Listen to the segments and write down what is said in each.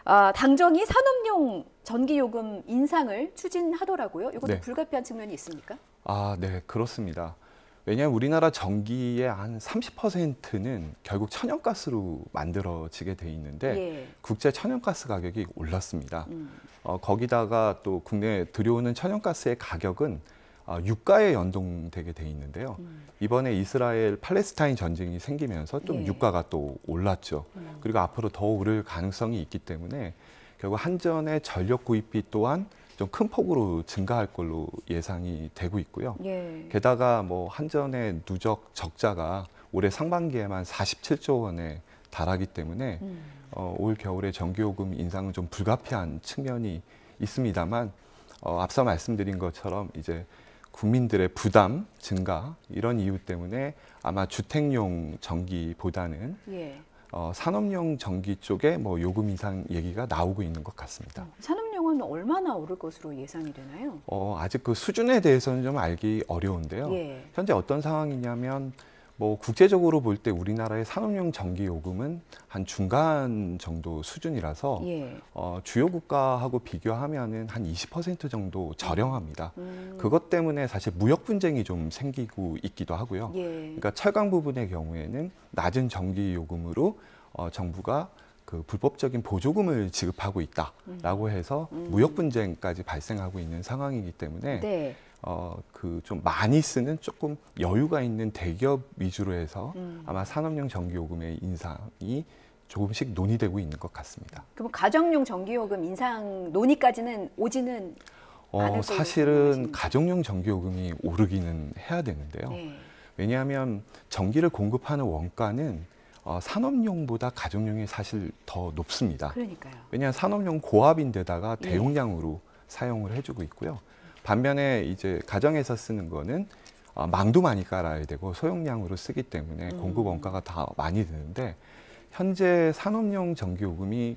당정이 산업용 전기요금 인상을 추진하더라고요. 이것도 네. 불가피한 측면이 있습니까? 네, 그렇습니다. 왜냐하면 우리나라 전기의 한 30%는 결국 천연가스로 만들어지게 돼 있는데 예. 국제 천연가스 가격이 올랐습니다. 음. 거기다가 또 국내에 들여오는 천연가스의 가격은 유가에 연동되게 돼 있는데요. 이번에 이스라엘 팔레스타인 전쟁이 생기면서 좀 예. 유가가 또 올랐죠. 그리고 앞으로 더 오를 가능성이 있기 때문에 결국 한전의 전력 구입비 또한 좀 큰 폭으로 증가할 걸로 예상이 되고 있고요. 예. 게다가 뭐 한전의 누적 적자가 올해 상반기에만 47조 원에 달하기 때문에 올 겨울에 전기요금 인상은 좀 불가피한 측면이 있습니다만 앞서 말씀드린 것처럼 이제 국민들의 부담 증가 이런 이유 때문에 아마 주택용 전기보다는 예. 산업용 전기 쪽에 뭐 요금 인상 얘기가 나오고 있는 것 같습니다. 산업용은 얼마나 오를 것으로 예상이 되나요? 아직 그 수준에 대해서는 좀 알기 어려운데요. 예. 현재 어떤 상황이냐면 뭐 국제적으로 볼 때 우리나라의 산업용 전기 요금은 한 중간 정도 수준이라서 예. 주요 국가하고 비교하면은 한 20% 정도 저렴합니다. 그것 때문에 사실 무역 분쟁이 좀 생기고 있기도 하고요. 예. 그러니까 철강 부분의 경우에는 낮은 전기 요금으로 정부가 그 불법적인 보조금을 지급하고 있다라고 해서 무역 분쟁까지 발생하고 있는 상황이기 때문에 네. 그 좀 많이 쓰는 조금 여유가 있는 대기업 위주로 해서 아마 산업용 전기요금의 인상이 조금씩 논의되고 있는 것 같습니다. 그럼 가정용 전기요금 인상 논의까지는 오지는 않을 걸로 사실은 생각하십니까? 가정용 전기요금이 오르기는 해야 되는데요. 네. 왜냐하면 전기를 공급하는 원가는 산업용보다 가정용이 사실 더 높습니다. 그러니까요. 왜냐하면 산업용 고압인데다가 예. 대용량으로 사용을 해주고 있고요. 반면에 이제 가정에서 쓰는 거는 망도 많이 깔아야 되고 소용량으로 쓰기 때문에 공급 원가가 다 많이 드는데 현재 산업용 전기요금이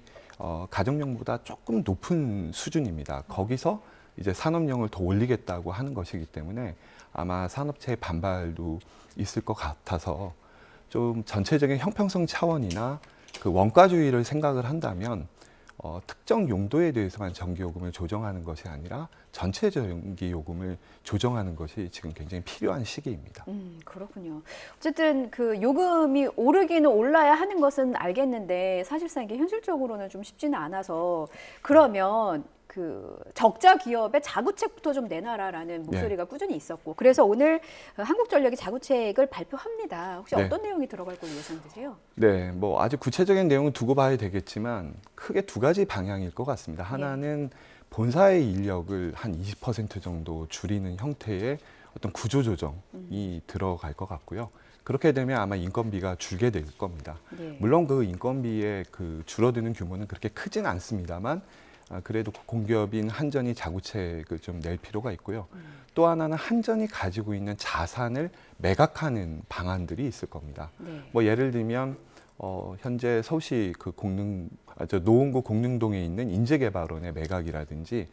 가정용보다 조금 높은 수준입니다. 거기서 이제 산업용을 더 올리겠다고 하는 것이기 때문에 아마 산업체의 반발도 있을 것 같아서 좀 전체적인 형평성 차원이나 그 원가주의를 생각을 한다면 특정 용도에 대해서만 전기요금을 조정하는 것이 아니라 전체 전기요금을 조정하는 것이 지금 굉장히 필요한 시기입니다. 그렇군요. 어쨌든 그 요금이 오르기는 올라야 하는 것은 알겠는데 사실상 이게 현실적으로는 좀 쉽지는 않아서 그러면 그 적자 기업의 자구책부터 좀 내놔라라는 목소리가 꾸준히 있었고 그래서 오늘 한국전력이 자구책을 발표합니다. 혹시 네. 어떤 내용이 들어갈 걸로 예상되세요? 네, 뭐 아주 구체적인 내용은 두고 봐야 되겠지만 크게 두 가지 방향일 것 같습니다. 하나는 본사의 인력을 한 20% 정도 줄이는 형태의 어떤 구조 조정이 들어갈 것 같고요. 그렇게 되면 아마 인건비가 줄게 될 겁니다. 네. 물론 그 인건비의 그 줄어드는 규모는 그렇게 크진 않습니다만 그래도 공기업인 한전이 자구책을 좀 낼 필요가 있고요. 또 하나는 한전이 가지고 있는 자산을 매각하는 방안들이 있을 겁니다. 네. 뭐 예를 들면 현재 서울시 그 노원구 공릉동에 있는 인재개발원의 매각이라든지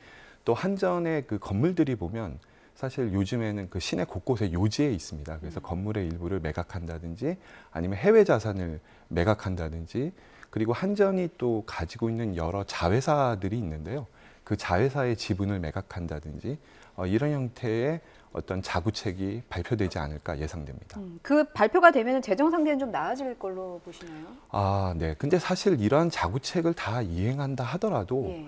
또 한전의 그 건물들이 보면 사실 요즘에는 그 시내 곳곳에 요지에 있습니다. 그래서 건물의 일부를 매각한다든지 아니면 해외 자산을 매각한다든지 그리고 한전이 또 가지고 있는 여러 자회사들이 있는데요. 그 자회사의 지분을 매각한다든지 이런 형태의 어떤 자구책이 발표되지 않을까 예상됩니다. 그 발표가 되면 재정 상태는 좀 나아질 걸로 보시나요? 네. 근데 사실 이러한 자구책을 다 이행한다 하더라도 예.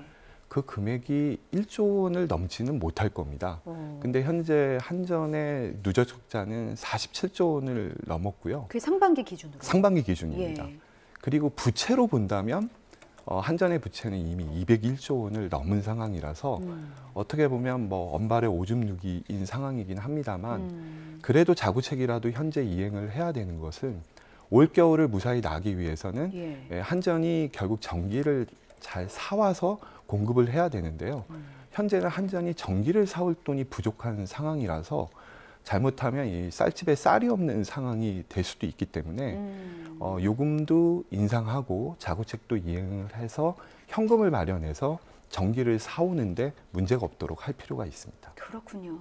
그 금액이 1조 원을 넘지는 못할 겁니다. 근데 현재 한전의 누적 적자는 47조 원을 넘었고요. 그게 상반기 기준으로. 상반기 기준입니다. 예. 그리고 부채로 본다면 한전의 부채는 이미 201조 원을 넘은 상황이라서 어떻게 보면 뭐 언발의 오줌 누기인 상황이긴 합니다만 그래도 자구책이라도 현재 이행을 해야 되는 것은 올 겨울을 무사히 나기 위해서는 한전이 결국 전기를 잘 사와서 공급을 해야 되는데요. 현재는 한전이 전기를 사올 돈이 부족한 상황이라서 잘못하면 이 쌀집에 쌀이 없는 상황이 될 수도 있기 때문에 요금도 인상하고 자구책도 이행을 해서 현금을 마련해서 전기를 사오는데 문제가 없도록 할 필요가 있습니다. 그렇군요.